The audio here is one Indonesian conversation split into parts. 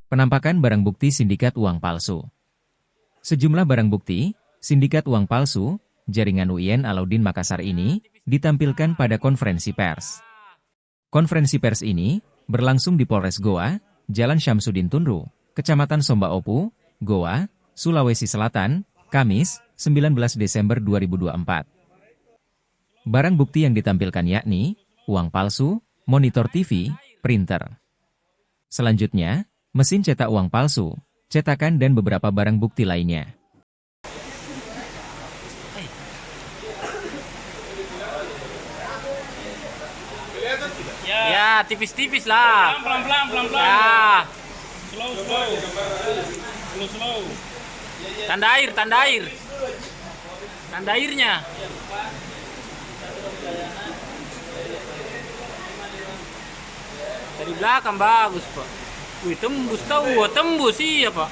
Penampakan barang bukti sindikat uang palsu. Sejumlah barang bukti, sindikat uang palsu, jaringan UIN Alauddin Makassar ini, ditampilkan pada konferensi pers. Konferensi pers ini, berlangsung di Polres Goa, Jalan Syamsuddin Tunru, Kecamatan Somba Opu, Goa, Sulawesi Selatan, Kamis, 19 Desember 2024. Barang bukti yang ditampilkan yakni, uang palsu, monitor TV, printer. Selanjutnya, mesin cetak uang palsu, cetakan dan beberapa barang bukti lainnya. Ya, tipis-tipis lah. Pelan-pelan. Ya, Slow. tanda air. Tanda airnya. Dari belakang bagus, Pak. Wih, tembus tahu, tembus iya, Pak.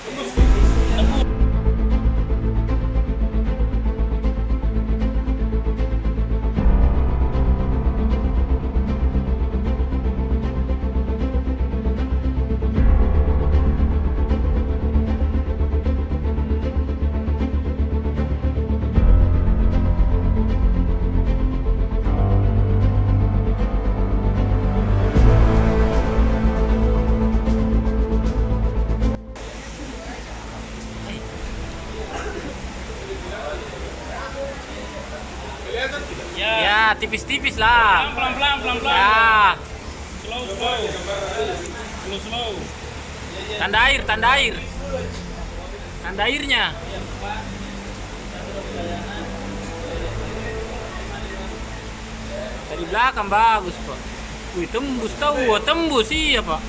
Ya, tipis-tipis lah. Pelan-pelan. Ya, Slow. tanda air. Tanda airnya. Dari belakang bagus, Pak. Wih, tembus tahu, tembus iya, Pak.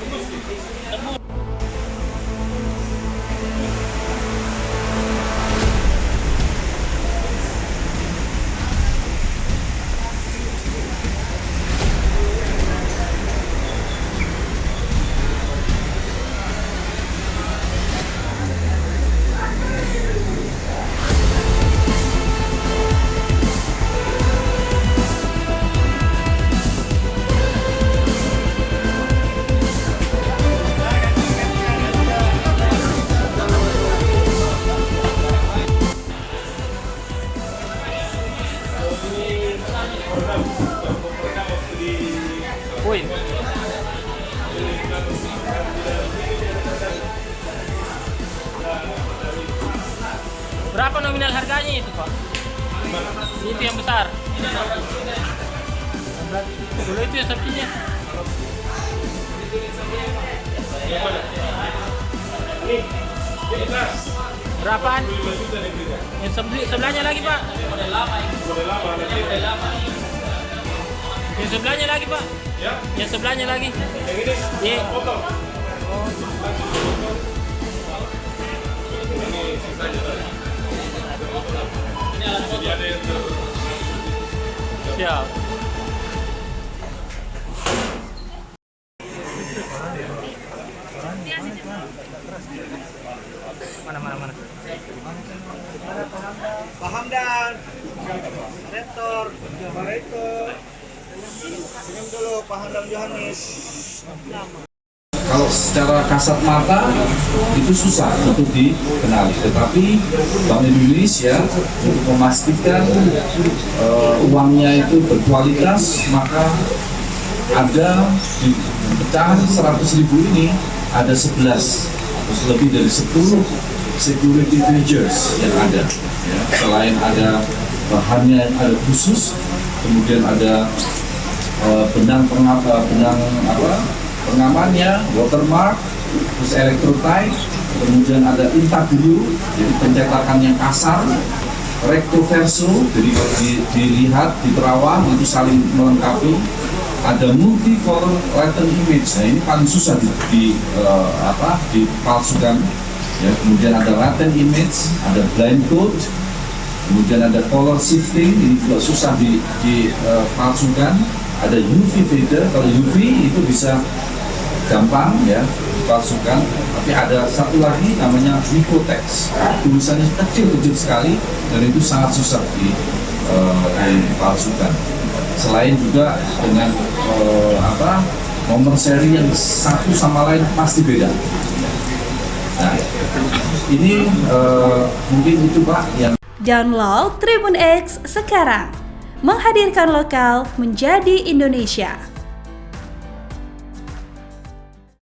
Woi. Berapa nominal harganya itu, Pak? Itu yang besar. Dulu itu yang sapinya. Berapaan? Yang sebelahnya lagi, Pak. Yang sebelahnya lagi, Pak. Yang sebelahnya lagi. Iya. Siap. Mana. Paham dan rektor minum dulu Pak Hamdan Yohanes. Kalau secara kasat mata itu susah untuk dikenali, tetapi Bank Indonesia untuk memastikan uangnya itu berkualitas, maka ada di pecahan 100.000 ini ada 11, terus lebih dari 10 security features yang ada. Ya, selain ada bahannya yang ada khusus, kemudian ada pengamannya, watermark, terus electrotype, kemudian ada intaglio, jadi pencetakan yang kasar, recto verso, jadi dilihat di terawang itu saling melengkapi, ada multicolor latent image. Nah ini paling susah dipalsukan. Ya, kemudian ada latent image, ada blind code, kemudian ada color shifting, ini juga susah dipalsukan. Ada UV fader, kalau UV itu bisa gampang ya dipalsukan, tapi ada satu lagi namanya microtext, tulisannya kecil sekali dan itu sangat susah dipalsukan. Selain juga dengan nomor seri yang satu sama lain pasti beda. Ini mungkin itu Pak yang Download Tribun X sekarang, menghadirkan lokal menjadi Indonesia.